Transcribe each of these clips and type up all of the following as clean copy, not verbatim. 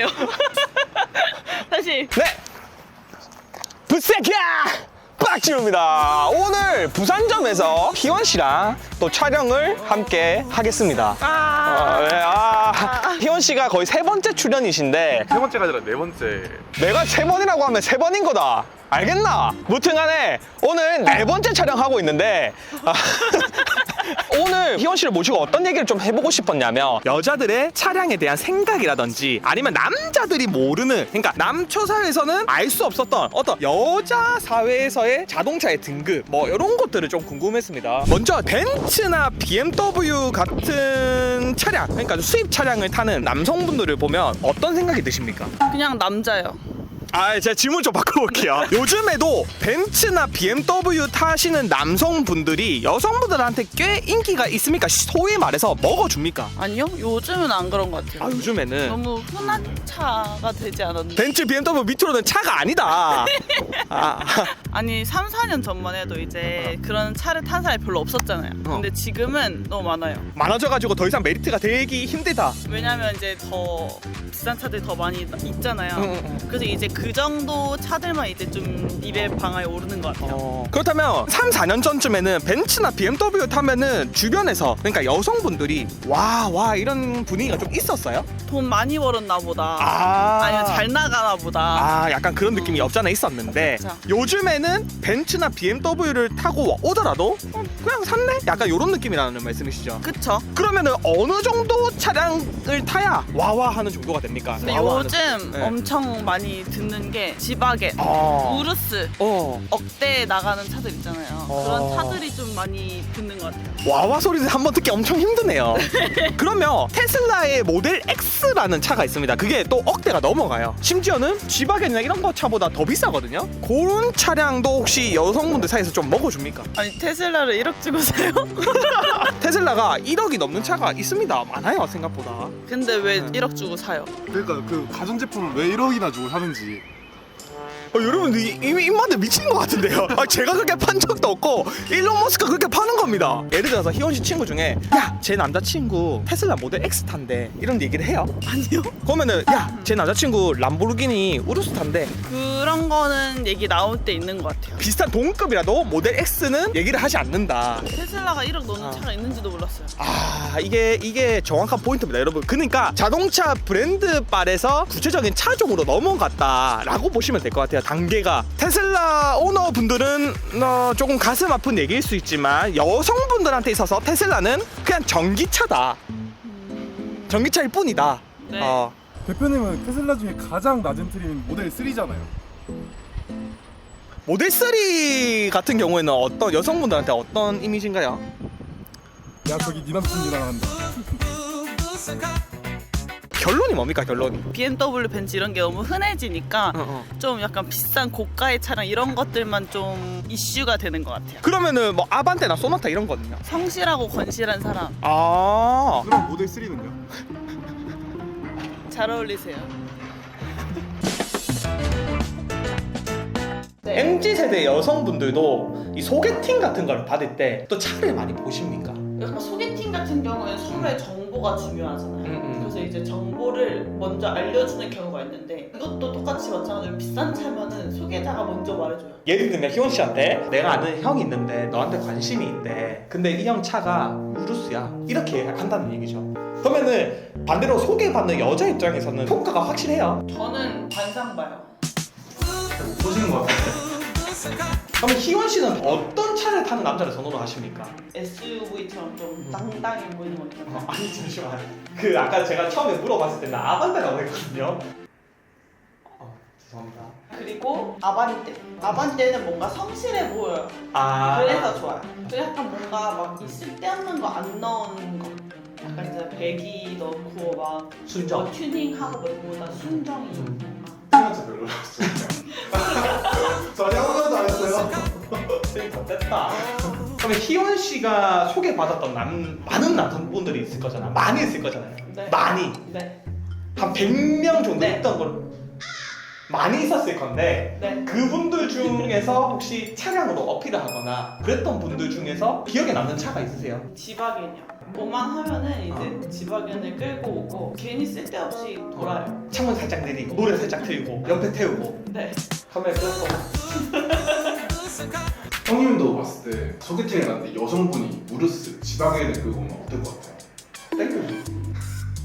할게요. 다시. 네! 부세카! 빡지우입니다. 오늘 부산점에서 희원 씨랑 또 촬영을 함께 하겠습니다. 희원 씨가 거의 3번째 출연이신데 세 번째가 아니라 네 번째. 내가 3번이라고 하면 3번인 거다. 알겠나? 무튼간에 오늘 4번째 촬영하고 있는데 오늘 희원 씨를 모시고 어떤 얘기를 좀 해보고 싶었냐면 여자들의 차량에 대한 생각이라든지 아니면 남자들이 모르는, 그러니까 남초 사회에서는 알 수 없었던 어떤 여자 사회에서의 자동차의 등급 뭐 이런 것들을 좀 궁금했습니다. 먼저 벤츠나 BMW 같은 차량, 그러니까 수입 차량을 타는 남성분들을 보면 어떤 생각이 드십니까? 그냥 남자요. 제가 질문 좀 바꿔볼게요. 요즘에도 벤츠나 BMW 타시는 남성분들이 여성분들한테 꽤 인기가 있습니까? 소위 말해서 먹어줍니까? 아니요, 요즘은 안 그런 것 같아요. 요즘에는 너무 흔한 차가 되지 않았는데. 벤츠, BMW 밑으로는 차가 아니다. 아니 3, 4년 전만 해도 이제 그런 차를 탄 사람이 별로 없었잖아요. 근데 지금은 너무 많아요. 많아져가지고 더 이상 메리트가 되기 힘들다. 왜냐면 이제 더 비싼 차들이 더 많이 있잖아요. 그래서 이제 그 정도 차들만 이제 좀 입에 방아에 오르는 것 같아요. 그렇다면 3, 4년 전쯤에는 벤츠나 BMW 타면은 주변에서, 그러니까 여성분들이 와 이런 분위기가 좀 있었어요? 돈 많이 벌었나 보다. 아니면 잘 나가나 보다. 약간 그런 느낌이 없잖아 있었는데 그쵸. 요즘에는 벤츠나 BMW를 타고 오더라도 그냥 샀네? 약간 이런 느낌이라는 말씀이시죠? 그쵸? 그러면은 어느 정도 차량을 타야 와와 하는 정도가 됩니까? 근데 와와 요즘 하는... 네. 엄청 많이 듣는 게 지바겐, 우르스, 억대 나가는 차들 있잖아요. 그런 차들이 좀 많이 듣는 것 같아요. 와와 소리를 한번 듣기 엄청 힘드네요. 그러면 테슬라의 모델 X라는 차가 있습니다. 그게 또 억대가 넘어가요. 심지어는 지바겐이나 이런 거 차보다 더 비싸거든요. 그런 차량도 혹시 여성분들 사이에서 좀 먹어줍니까? 아니 테슬라를 1억 주고 사요? 테슬라가 1억이 넘는 차가 있습니다. 많아요 생각보다. 근데 왜 1억 주고 사요? 그러니까 그 가전제품을 왜 1억이나 주고 사는지. 여러분 이미 입맛에 미친 것 같은데요. 제가 그렇게 판 적도 없고 일론 머스크가 그렇게 파는 겁니다. 예를 들어서 희원 씨 친구 중에 제 남자친구 테슬라 모델 X 탄대 이런 얘기를 해요? 아니요. 그러면은 제 남자친구 람보르기니 우르스 탄대 그런 거는 얘기 나올 때 있는 것 같아요. 비슷한 동급이라도 모델 X는 얘기를 하지 않는다. 테슬라가 1억 넣는 차가 있는지도 몰랐어요. 이게 정확한 포인트입니다 여러분. 그러니까 자동차 브랜드 빨에서 구체적인 차종으로 넘어갔다라고 보시면 될 것 같아요. 단계가. 테슬라 오너분들은 조금 가슴 아픈 얘기일 수 있지만 여성분들한테 있어서 테슬라는 그냥 전기차다. 전기차일 뿐이다. 네. 대표님은 테슬라 중에 가장 낮은 트림인 모델 3잖아요. 모델 3 같은 경우에는 어떤 여성분들한테 어떤 이미지인가요? 야 저기 네 남친이랑 한다. 결론이 뭡니까 결론이? BMW, 벤츠 이런 게 너무 흔해지니까 좀 약간 비싼 고가의 차량 이런 것들만 좀 이슈가 되는 것 같아요. 그러면은 뭐 아반떼나 소나타 이런 거는요? 성실하고 건실한 사람 그럼 모델 3는요? 잘 어울리세요. MZ세대 여성분들도 이 소개팅 같은 걸 받을 때 또 차를 많이 보십니까? 약간 소개팅 같은 경우에는 서로의 정보가 중요하잖아요. 그래서 이제 정보를 먼저 알려주는 경우가 있는데 이것도 똑같이 마찬가지로 비싼 차면은 소개자가 먼저 말해줘요. 예를 들면 희원 씨한테 내가 아는 형이 있는데 너한테 관심이 있대. 근데 이 형 차가 우르스야. 이렇게 한다는 얘기죠. 그러면은 반대로 소개받는 여자 입장에서는 효과가 확실해요. 저는 반상 봐요. 보시는 것 같아요. 그럼 희원 씨는 어떤 차를 타는 남자를 선호를 하십니까? SUV처럼 좀 당당해 보이는 거 있잖아요. 아니 잠시만. 그 아까 제가 처음에 물어봤을 때는 아반떼라고 했거든요. 죄송합니다. 그리고 아반떼는 뭔가 성실해 보여요. 그래서 좋아요. 그 약간 뭔가 막 있을 데 없는 거 안 넣은 거. 약간 진짜 배기 넣고 막 순정. 뭐 튜닝하고 그거보다 순정이 진짜 별로였어요. 전혀 하나도 안 했어요. 됐다. 그러면 희원 씨가 소개받았던 많은 남성분들이 있을 거잖아. 많이 있을 거잖아요. 네. 많이. 네. 한 100명 정도 네. 있던 걸 많이 있었을 건데 네. 그분들 중에서 혹시 차량으로 어필을 하거나 그랬던 분들 중에서 기억에 남는 차가 있으세요? 지바겐이요. 뭐만 하면은 이제 지바겐을 끌고 오고 괜히 쓸데없이 돌아요. 창문 살짝 내리고 노래 살짝 틀고 옆에 태우고 네. 카메라 끄고 형님도 봤을 때 소개팅을 갔는데 여성분이 무르스 지방에를 끌고 오면 어떨 것 같아요? 땡큐.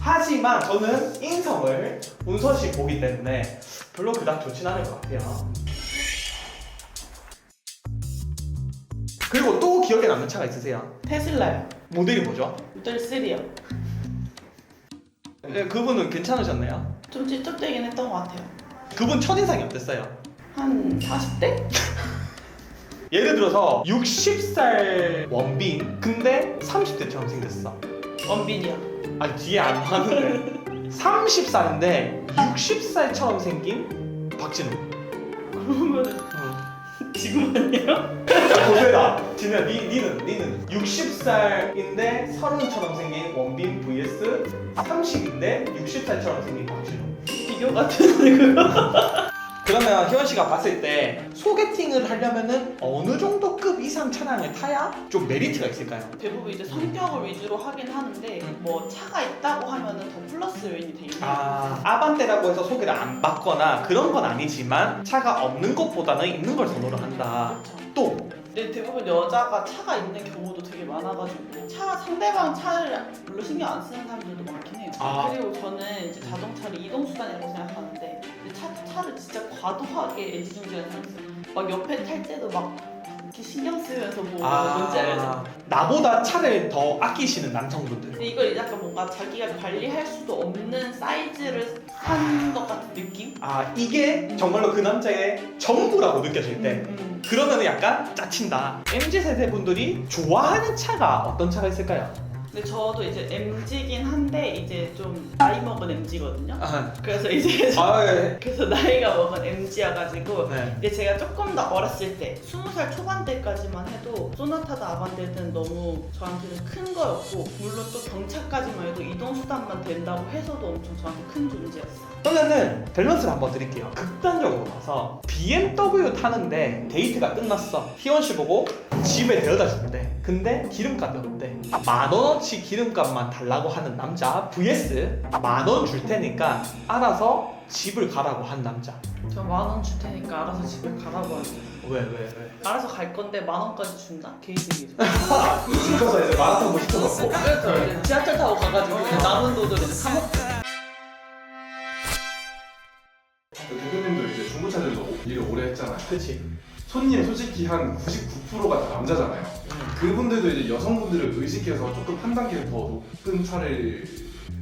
하지만 저는 인성을 운서씨 보기 때문에 별로 그닥 좋진 않을 것 같아요. 그리고 또 기억에 남는 차가 있으세요? 테슬라요. 모델이 뭐죠? 모델 3요. 네, 그분은 괜찮으셨나요? 좀 찝쩍대긴 했던 것 같아요. 그분 첫인상이 어땠어요? 한 40대? 예를 들어서 60살 원빈 근데 30대처럼 생겼어. 원빈이요. 아니 뒤에 안 하는데 30살인데 60살처럼 생긴 박진우. 그러면은 지금 아니에요? 고세다. 진우야 니는 60살인데 30처럼 생긴 원빈 vs 30인데 60살처럼 생긴 박진우. 비교 같은데 그거? 그러면 희원 씨가 봤을 때 소개팅을 하려면은 어느 정도 급 이상 차량을 타야 좀 메리트가 있을까요? 대부분 이제 성격을 위주로 하긴 하는데 뭐 차가 있다고 하면은 더 플러스 요인이 되긴 해요. 아반떼라고 해서 소개를 안 받거나 그런 건 아니지만 차가 없는 것보다는 있는 걸 선호를 한다. 그렇죠. 또 근데 대부분 여자가 차가 있는 경우도 되게 많아가지고 상대방 차를 별로 신경 안 쓰는 사람들도 많긴 해요. 아. 그리고 저는 이제 자동차를 이동수단이라고 생각하는데 차를 진짜 과도하게 애지중지하는 사람이 있어요. 막 옆에 탈 때도 막 이렇게 신경 쓰면서 뭔지 알죠? 나보다 차를 더 아끼시는 남성분들. 근데 이걸 약간 뭔가 자기가 관리할 수도 없는 사이즈를 산 것 같은 느낌? 이게 정말로 그 남자의 전부라고 느껴질 때 그러면 약간 짜친다. MZ세대 분들이 좋아하는 차가 어떤 차가 있을까요? 근데 저도 이제 MZ긴 한데 이제 좀 나이 먹은 MZ거든요. 그래서 이제 예. 그래서 나이가 먹은 MZ여가지고 네. 이제 제가 조금 더 어렸을 때 20살 초반 때까지만 해도 소나타다 아반떼는 너무 저한테는 큰 거였고 물론 또 경차까지만 해도 이동수단만 된다고 해서도 엄청 저한테 큰 존재였어요. 그러면은 밸런스를 한번 드릴게요. 극단적으로 가서 BMW 타는데 데이트가 끝났어. 희원 씨 보고 집에 데려다 주는데 근데 기름값이 없대. 10,000원어치 기름값만 달라고 하는 남자 vs 10,000원 줄 테니까 알아서 집을 가라고 한 남자. 저 10,000원 줄 테니까 알아서 집에 가라고 하죠. 왜? 알아서 갈 건데 10,000원까지 준다? 개이득이죠. 시켜서 이제 마라톤도 시켜놓고. 그래서 이제 지하철 타고 가가지고 그냥 남은 돈을 이제 사 먹고. 대표님도 이제 중고차들도 일을 오래 했잖아요. 그치. 손님 솔직히 한 99%가 다 남자잖아요. 그분들도 이제 여성분들을 의식해서 조금 한 단계 더 높은 차를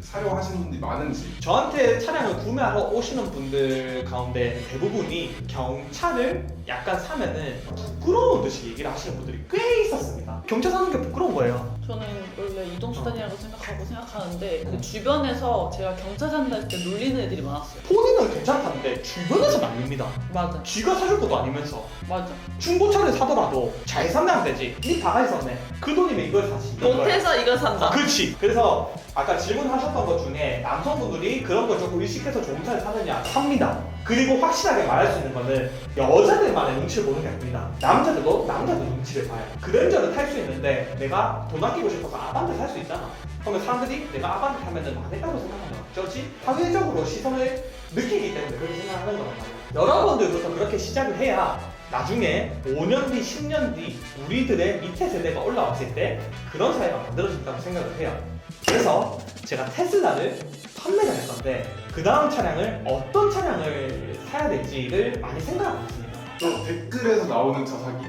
사려고 하시는 분들이 많은지. 저한테 차량을 구매하러 오시는 분들 가운데 대부분이 경차를 약간 사면은 부끄러운 듯이 얘기를 하시는 분들이 꽤 있었습니다. 경차 사는 게 부끄러운 거예요. 저는 원래 이동수단이라고 생각하는데 그 주변에서 제가 경차 산다 때 놀리는 애들이 많았어요. 본인은 괜찮다는데 주변에서 말립니다. 맞아. 쥐가 사줄 것도 아니면서 맞아. 중고차를 사더라도 잘 사면 되지. 니 다 있었네. 그 돈이면 이걸 사지. 못해서 이거 산다. 그렇지. 그래서 아까 질문하셨던 것 중에 남성분들이 그런 걸 조금 의식해서 좋은 차를 사느냐 삽니다. 그리고 확실하게 말할 수 있는 거는 여자들만의 눈치를 보는 게 아닙니다. 남자들도 눈치를 봐요. 그랜저를 탈 수 있는데 내가 돈 아끼고 싶어서 아반떼 살 수 있잖아. 그러면 사람들이 내가 아반떼 타면은 망했다고 생각하면 어쩌지? 사회적으로 시선을 느끼기 때문에 그렇게 생각하는 거란 말이야. 여러분들부터 그렇게 시작을 해야 나중에 5년 뒤, 10년 뒤 우리들의 밑에 세대가 올라왔을 때 그런 사회가 만들어진다고 생각을 해요. 그래서 제가 테슬라를 판매를 할 건데 그 다음 차량을 어떤 차량을 사야 될지를 많이 생각하고 있습니다. 또 댓글에서 나오는 차 사기.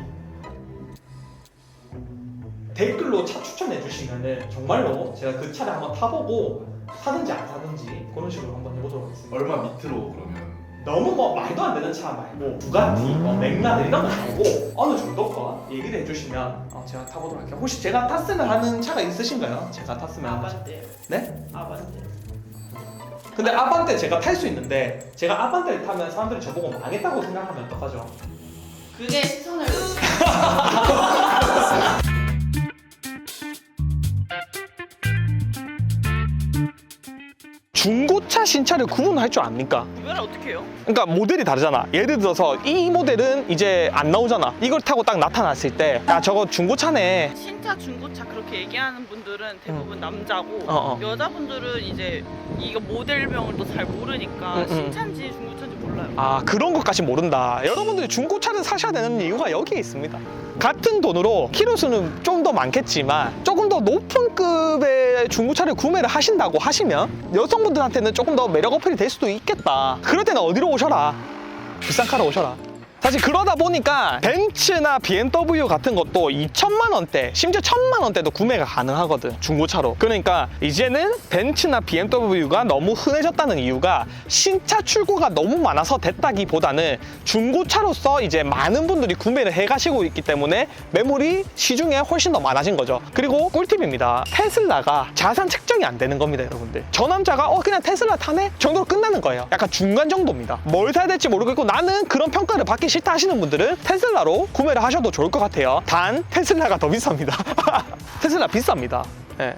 댓글로 차 추천해 주시면은 정말로 제가 그 차를 한번 타보고 사든지 안 사든지 그런 식으로 한번 해보도록 하겠습니다. 얼마 밑으로 그러면? 너무 뭐 말도 안 되는 차 말고 부가티, 맥라렌 이런 거 말고 어느 정도 거 얘기를 해주시면 제가 타보도록 할게요. 혹시 제가 탔으면 하는 차가 있으신가요? 제가 탔으면 하는 차. 아반떼요. 네? 아반떼. 근데 아반떼 제가 탈 수 있는데 제가 아반떼를 타면 사람들이 저보고 망했다고 생각하면 어떡하죠? 그게 시선을 중고차 신차를 구분할 줄 압니까? 구별을 어떻게 해요? 그러니까 모델이 다르잖아. 예를 들어서 이 모델은 이제 안 나오잖아. 이걸 타고 딱 나타났을 때 야 저거 중고차네. 신차, 중고차 그렇게 얘기하는 분들은 대부분 남자고 어. 여자분들은 이제 이거 모델명을 또 잘 모르니까 신차인지 중고차인지 몰라요. 아 그런 것까지 모른다. 여러분들이 중고차를 사셔야 되는 이유가 여기에 있습니다. 같은 돈으로 키로수는 좀 더 많겠지만 조금 더 높은 급의 중고차를 구매를 하신다고 하시면 여성분들한테는 조금 더 매력 어필이 될 수도 있겠다. 그럴 때는 어디로 오셔라? 비싼 카로 오셔라. 사실 그러다 보니까 벤츠나 BMW 같은 것도 2천만 원대, 심지어 1,000만 원대도 구매가 가능하거든, 중고차로. 그러니까 이제는 벤츠나 BMW가 너무 흔해졌다는 이유가 신차 출고가 너무 많아서 됐다기보다는 중고차로서 이제 많은 분들이 구매를 해가시고 있기 때문에 매물이 시중에 훨씬 더 많아진 거죠. 그리고 꿀팁입니다. 테슬라가 자산 책정이 안 되는 겁니다, 여러분들. 저 남자가 그냥 테슬라 타네? 정도로 끝나는 거예요. 약간 중간 정도입니다. 뭘 사야 될지 모르겠고 나는 그런 평가를 받기 싫다 하시는 분들은 테슬라로 구매를 하셔도 좋을 것 같아요. 단 테슬라가 더 비쌉니다. 테슬라 비쌉니다. 네.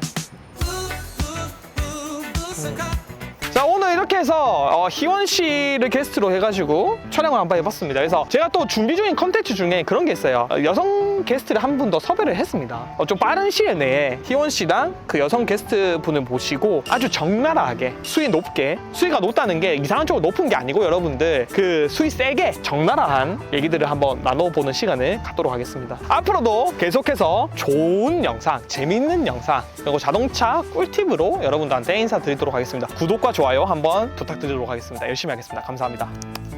자 오늘 이렇게 해서 희원 씨를 게스트로 해가지고 촬영을 한번 해봤습니다. 그래서 제가 또 준비 중인 컨텐츠 중에 그런 게 있어요. 여성 게스트를 한 분 더 섭외를 했습니다. 좀 빠른 시일 내에 희원 씨랑 그 여성 게스트 분을 모시고 아주 적나라하게 수위 높게, 수위가 높다는 게 이상한 쪽으로 높은 게 아니고 여러분들 그 수위 세게 적나라한 얘기들을 한번 나눠보는 시간을 갖도록 하겠습니다. 앞으로도 계속해서 좋은 영상, 재밌는 영상, 그리고 자동차 꿀팁으로 여러분들한테 인사드리도록 하겠습니다. 구독과 좋아요 한번 부탁드리도록 하겠습니다. 열심히 하겠습니다. 감사합니다.